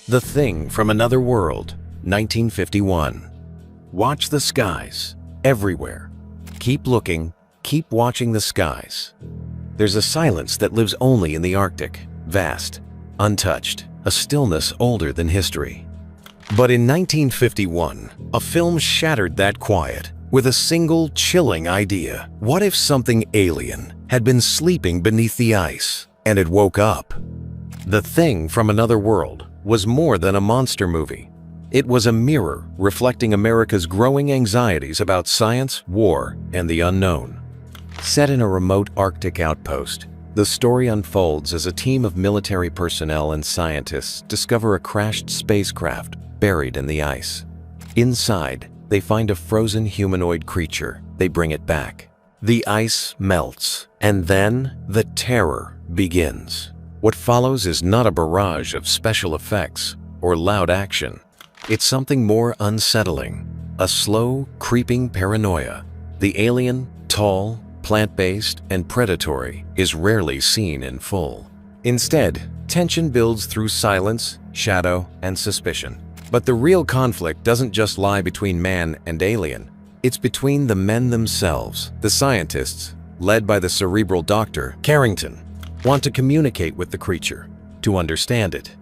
The Thing from Another World, 1951. Watch the skies, everywhere. Keep looking, keep watching the skies. There's a silence that lives only in the Arctic, vast, untouched, a stillness older than history. But in 1951, a film shattered that quiet with a single chilling idea. What if something alien had been sleeping beneath the ice and it woke up? The Thing from Another World was more than a monster movie. It was a mirror reflecting America's growing anxieties about science, war, and the unknown. Set in a remote Arctic outpost, the story unfolds as a team of military personnel and scientists discover a crashed spacecraft buried in the ice. Inside, they find a frozen humanoid creature. They bring it back. The ice melts, and then the terror begins. What follows is not a barrage of special effects or loud action. It's something more unsettling, a slow, creeping paranoia. The alien, tall, plant-based, and predatory, is rarely seen in full. Instead, tension builds through silence, shadow, and suspicion. But the real conflict doesn't just lie between man and alien. It's between the men themselves. The scientists, led by the cerebral doctor, Carrington, want to communicate with the creature, to understand it.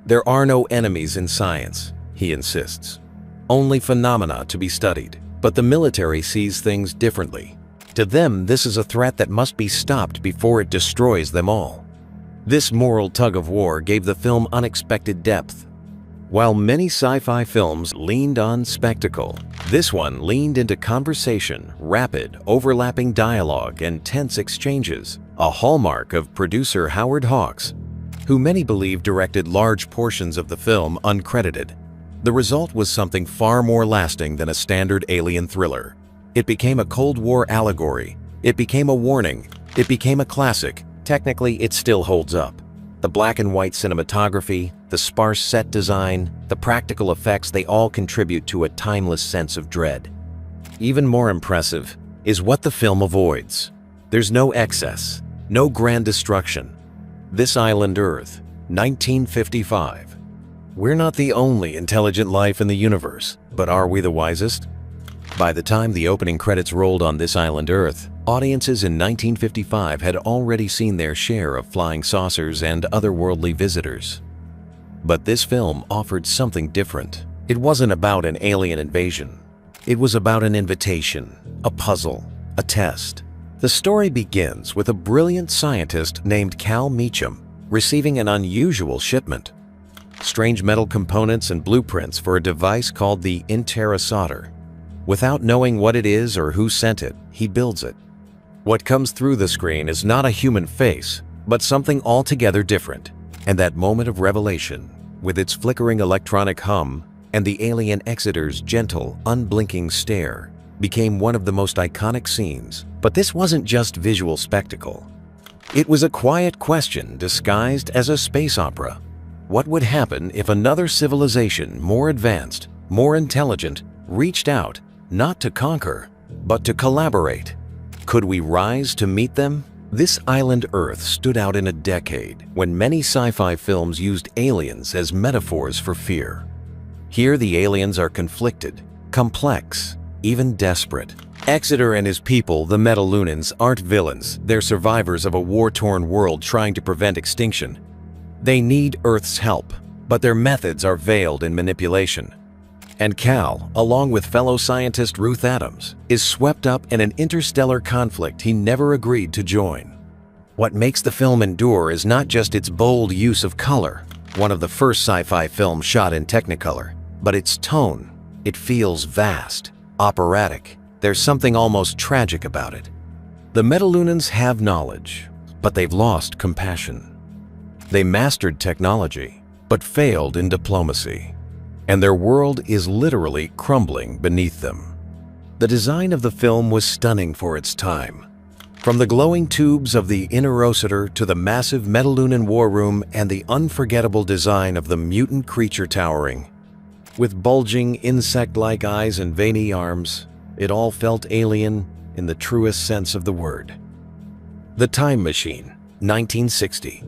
There are no enemies in science, he insists. Only phenomena to be studied. But the military sees things differently. To them, this is a threat that must be stopped before it destroys them all. This moral tug-of-war gave the film unexpected depth. While many sci-fi films leaned on spectacle, this one leaned into conversation, rapid, overlapping dialogue, and tense exchanges, a hallmark of producer Howard Hawks, who many believe directed large portions of the film uncredited. The result was something far more lasting than a standard alien thriller. It became a Cold War allegory. It became a warning. It became a classic. Technically, it still holds up. The black and white cinematography, the sparse set design, the practical effects, they all contribute to a timeless sense of dread. Even more impressive is what the film avoids. There's no excess, no grand destruction. This island Earth, 1955. We're not the only intelligent life in the universe, but are we the wisest? By the time the opening credits rolled on This Island Earth, audiences in 1955 had already seen their share of flying saucers and otherworldly visitors. But this film offered something different. It wasn't about an alien invasion. It was about an invitation, a puzzle, a test. The story begins with a brilliant scientist named Cal Meacham receiving an unusual shipment. Strange metal components and blueprints for a device called the Intera solder. Without knowing what it is or who sent it, he builds it. What comes through the screen is not a human face, but something altogether different. And that moment of revelation, with its flickering electronic hum and the alien Exeter's gentle, unblinking stare, became one of the most iconic scenes. But this wasn't just visual spectacle. It was a quiet question disguised as a space opera. What would happen if another civilization, more advanced, more intelligent, reached out, not to conquer, but to collaborate? Could we rise to meet them? This island Earth stood out in a decade when many sci-fi films used aliens as metaphors for fear. Here the aliens are conflicted, complex, even desperate. Exeter and his people, the Metalunans, aren't villains. They're survivors of a war-torn world trying to prevent extinction. They need Earth's help, but their methods are veiled in manipulation. And Cal, along with fellow scientist Ruth Adams, is swept up in an interstellar conflict he never agreed to join. What makes the film endure is not just its bold use of color, one of the first sci-fi films shot in Technicolor, but its tone. It feels vast, operatic. There's something almost tragic about it. The Metalunans have knowledge, but they've lost compassion. They mastered technology, but failed in diplomacy. And their world is literally crumbling beneath them. The design of the film was stunning for its time. From the glowing tubes of the Interocitor to the massive Metalunan war room and the unforgettable design of the mutant creature towering. With bulging, insect-like eyes and veiny arms, it all felt alien in the truest sense of the word. The Time Machine, 1960.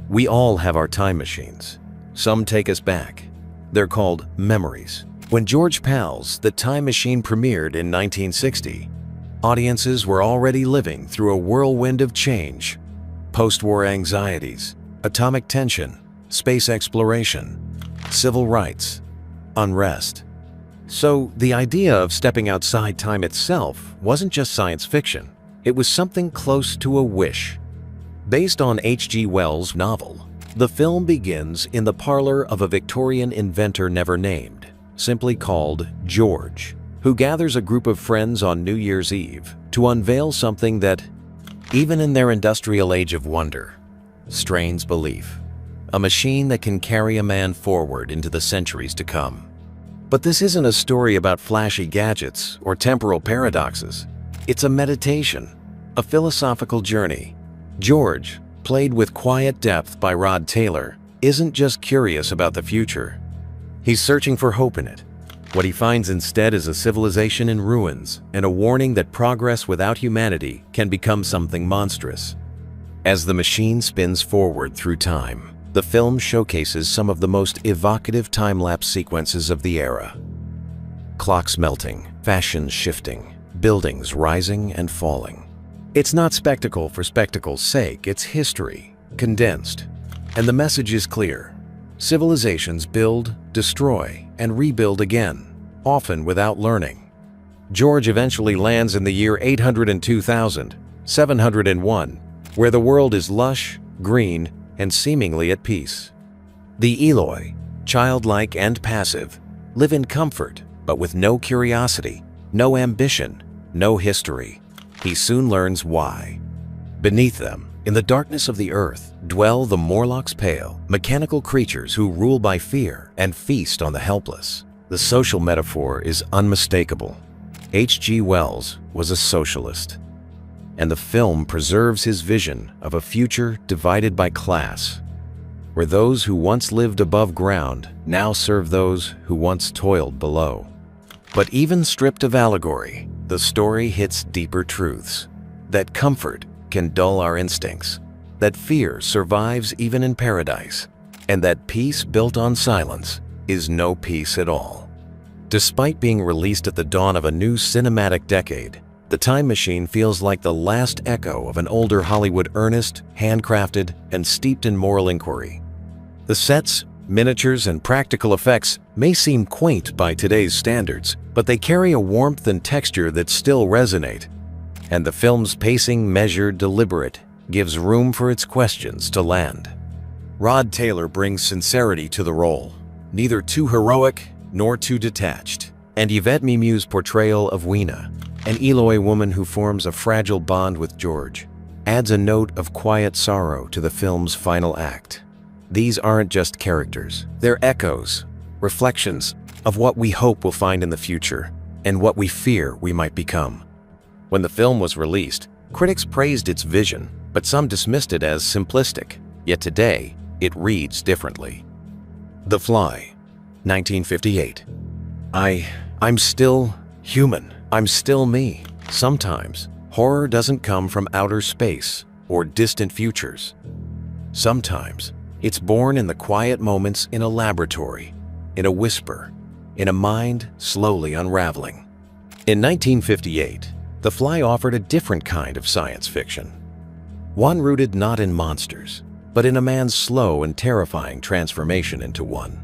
We all have our time machines. some take us back. They're called memories. When George Pal's The Time Machine premiered in 1960, audiences were already living through a whirlwind of change. Post-war anxieties, atomic tension, space exploration, civil rights, unrest. So the idea of stepping outside time itself wasn't just science fiction. It was something close to a wish. Based on H.G. Wells' novel, the film begins in the parlor of a Victorian inventor never named, simply called George, who gathers a group of friends on New Year's Eve to unveil something that, even in their industrial age of wonder, strains belief. A machine that can carry a man forward into the centuries to come. But this isn't a story about flashy gadgets or temporal paradoxes. It's a meditation, a philosophical journey. George, played with quiet depth by Rod Taylor, isn't just curious about the future. He's searching for hope in it. What he finds instead is a civilization in ruins and a warning that progress without humanity can become something monstrous. As the machine spins forward through time, the film showcases some of the most evocative time-lapse sequences of the era. Clocks melting, fashions shifting, buildings rising and falling. It's not spectacle for spectacle's sake, it's history, condensed. And the message is clear. Civilizations build, destroy, and rebuild again, often without learning. George eventually lands in the year 802,701, where the world is lush, green, and seemingly at peace. The Eloi, childlike and passive, live in comfort, but with no curiosity, no ambition, no history. He soon learns why. Beneath them, in the darkness of the earth, dwell the Morlocks Pale, mechanical creatures who rule by fear and feast on the helpless. The social metaphor is unmistakable. H.G. Wells was a socialist, and the film preserves his vision of a future divided by class, where those who once lived above ground now serve those who once toiled below. But even stripped of allegory, the story hits deeper truths. That comfort can dull our instincts, that fear survives even in paradise, and that peace built on silence is no peace at all. Despite being released at the dawn of a new cinematic decade, The Time Machine feels like the last echo of an older Hollywood earnest, handcrafted, and steeped in moral inquiry. The sets, miniatures, and practical effects may seem quaint by today's standards, but they carry a warmth and texture that still resonate. And the film's pacing, measured, deliberate, gives room for its questions to land. Rod Taylor brings sincerity to the role, neither too heroic nor too detached. And Yvette Mimieux's portrayal of Weena, an Eloi woman who forms a fragile bond with George, adds a note of quiet sorrow to the film's final act. These aren't just characters, they're echoes, reflections of what we hope we'll find in the future and what we fear we might become. When the film was released, critics praised its vision, but some dismissed it as simplistic. Yet today, it reads differently. The Fly, 1958. I'm still human. I'm still me. Sometimes, horror doesn't come from outer space or distant futures. Sometimes, it's born in the quiet moments in a laboratory, in a whisper, in a mind slowly unraveling. In 1958, The Fly offered a different kind of science fiction. One rooted not in monsters, but in a man's slow and terrifying transformation into one.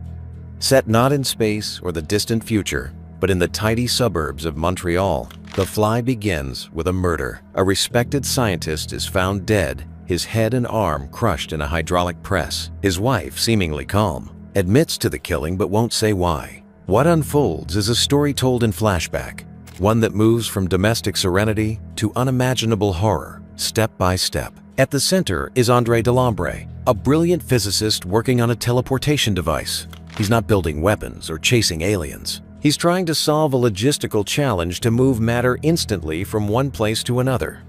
Set not in space or the distant future, but in the tidy suburbs of Montreal, The Fly begins with a murder. A respected scientist is found dead, his head and arm crushed in a hydraulic press. His wife, seemingly calm, admits to the killing but won't say why. What unfolds is a story told in flashback, one that moves from domestic serenity to unimaginable horror, step by step. At the center is André Delambre, a brilliant physicist working on a teleportation device. He's not building weapons or chasing aliens. He's trying to solve a logistical challenge to move matter instantly from one place to another.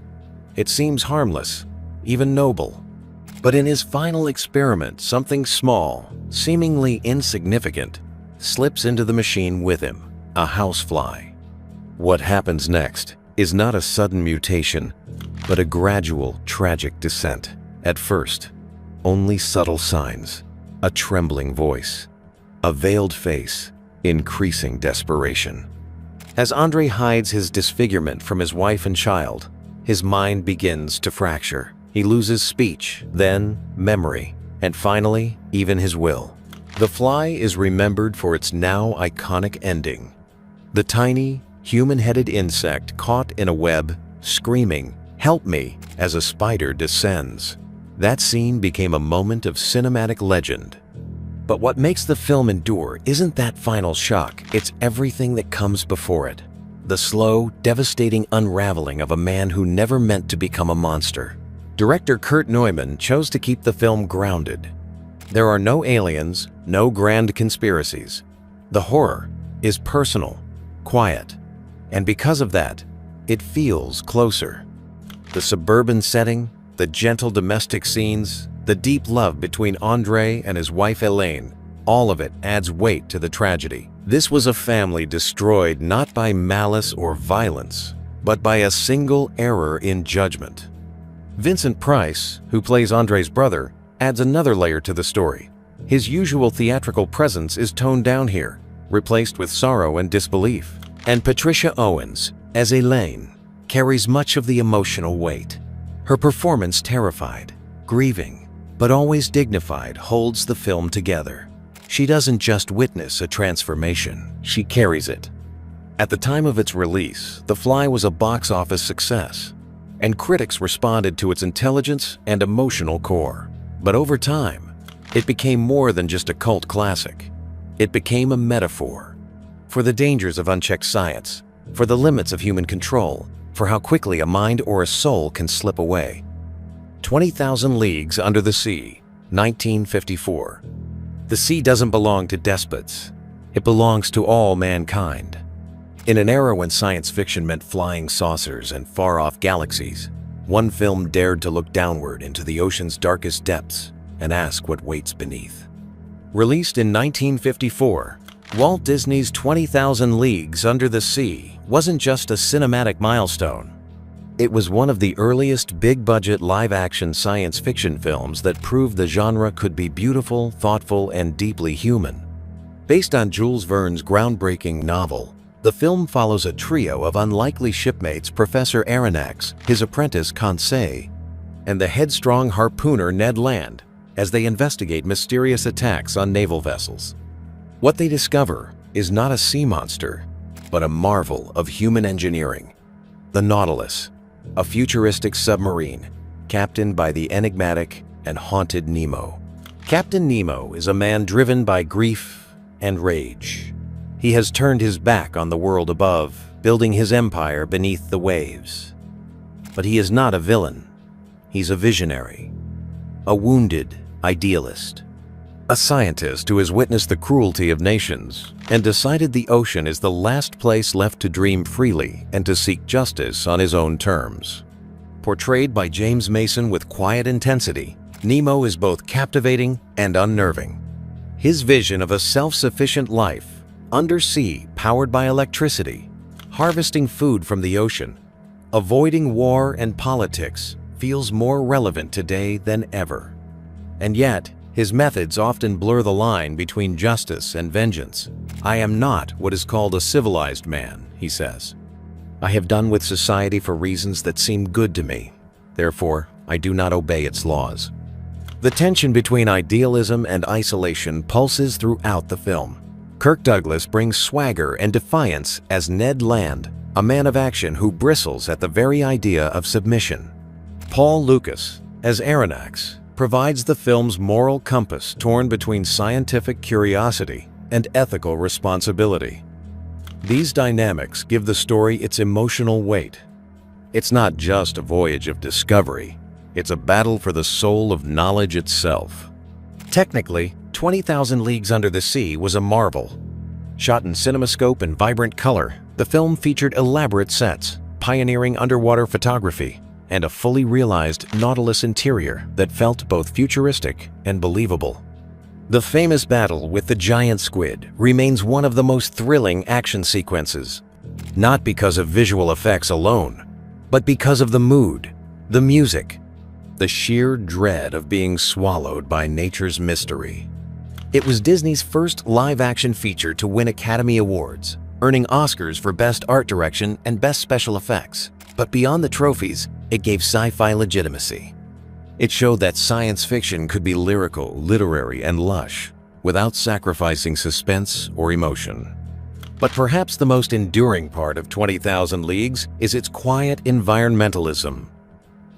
It seems harmless, even noble. But in his final experiment, something small, seemingly insignificant, slips into the machine with him, a housefly. What happens next is not a sudden mutation, but a gradual, tragic descent. At first, only subtle signs. a trembling voice, a veiled face, increasing desperation. As Andre hides his disfigurement from his wife and child, his mind begins to fracture. He loses speech, then memory, and finally, even his will. The Fly is remembered for its now iconic ending. The tiny, human-headed insect caught in a web, screaming, "Help me," as a spider descends. That scene became a moment of cinematic legend. But what makes the film endure isn't that final shock, it's everything that comes before it. The slow, devastating unraveling of a man who never meant to become a monster. Director Kurt Neumann chose to keep the film grounded. There are no aliens, no grand conspiracies. The horror is personal, quiet, and because of that, it feels closer. The suburban setting, the gentle domestic scenes, the deep love between Andre and his wife Elaine, all of it adds weight to the tragedy. This was a family destroyed not by malice or violence, but by a single error in judgment. Vincent Price, who plays Andre's brother, adds another layer to the story. His usual theatrical presence is toned down here, replaced with sorrow and disbelief. And Patricia Owens, as Elaine, carries much of the emotional weight. Her performance, terrified, grieving, but always dignified, holds the film together. She doesn't just witness a transformation, she carries it. At the time of its release, The Fly was a box office success, and critics responded to its intelligence and emotional core. But over time, it became more than just a cult classic. It became a metaphor for the dangers of unchecked science, for the limits of human control, for how quickly a mind or a soul can slip away. 20,000 Leagues Under the Sea, 1954. The sea doesn't belong to despots. It belongs to all mankind. In an era when science fiction meant flying saucers and far-off galaxies, one film dared to look downward into the ocean's darkest depths and ask what waits beneath. Released in 1954, Walt Disney's 20,000 Leagues Under the Sea wasn't just a cinematic milestone. It was one of the earliest big-budget live-action science fiction films that proved the genre could be beautiful, thoughtful, and deeply human. Based on Jules Verne's groundbreaking novel, the film follows a trio of unlikely shipmates, Professor Aronnax, his apprentice Conseil, and the headstrong harpooner Ned Land, as they investigate mysterious attacks on naval vessels. What they discover is not a sea monster, but a marvel of human engineering. The Nautilus, a futuristic submarine, captained by the enigmatic and haunted Nemo. Captain Nemo is a man driven by grief and rage. He has turned his back on the world above, building his empire beneath the waves. But he is not a villain. He's a visionary, a wounded idealist, a scientist who has witnessed the cruelty of nations and decided the ocean is the last place left to dream freely and to seek justice on his own terms. Portrayed by James Mason with quiet intensity, Nemo is both captivating and unnerving. His vision of a self-sufficient life, undersea, powered by electricity, harvesting food from the ocean, avoiding war and politics, feels more relevant today than ever. And yet, his methods often blur the line between justice and vengeance. "I am not what is called a civilized man," he says. "I have done with society for reasons that seem good to me. Therefore, I do not obey its laws." The tension between idealism and isolation pulses throughout the film. Kirk Douglas brings swagger and defiance as Ned Land, a man of action who bristles at the very idea of submission. Paul Lucas, as Aronnax, provides the film's moral compass torn between scientific curiosity and ethical responsibility. These dynamics give the story its emotional weight. It's not just a voyage of discovery, it's a battle for the soul of knowledge itself. Technically, 20,000 Leagues Under the Sea was a marvel. Shot in CinemaScope and vibrant color, the film featured elaborate sets, pioneering underwater photography, and a fully realized Nautilus interior that felt both futuristic and believable. The famous battle with the giant squid remains one of the most thrilling action sequences, not because of visual effects alone, but because of the mood, the music, the sheer dread of being swallowed by nature's mystery. It was Disney's first live-action feature to win Academy Awards, earning Oscars for Best Art Direction and Best Special Effects. But beyond the trophies, it gave sci-fi legitimacy. It showed that science fiction could be lyrical, literary, and lush, without sacrificing suspense or emotion. But perhaps the most enduring part of 20,000 Leagues is its quiet environmentalism.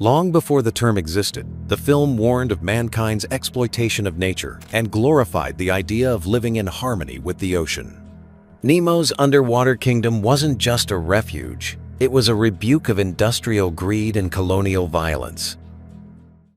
Long before the term existed, the film warned of mankind's exploitation of nature and glorified the idea of living in harmony with the ocean. Nemo's underwater kingdom wasn't just a refuge, it was a rebuke of industrial greed and colonial violence.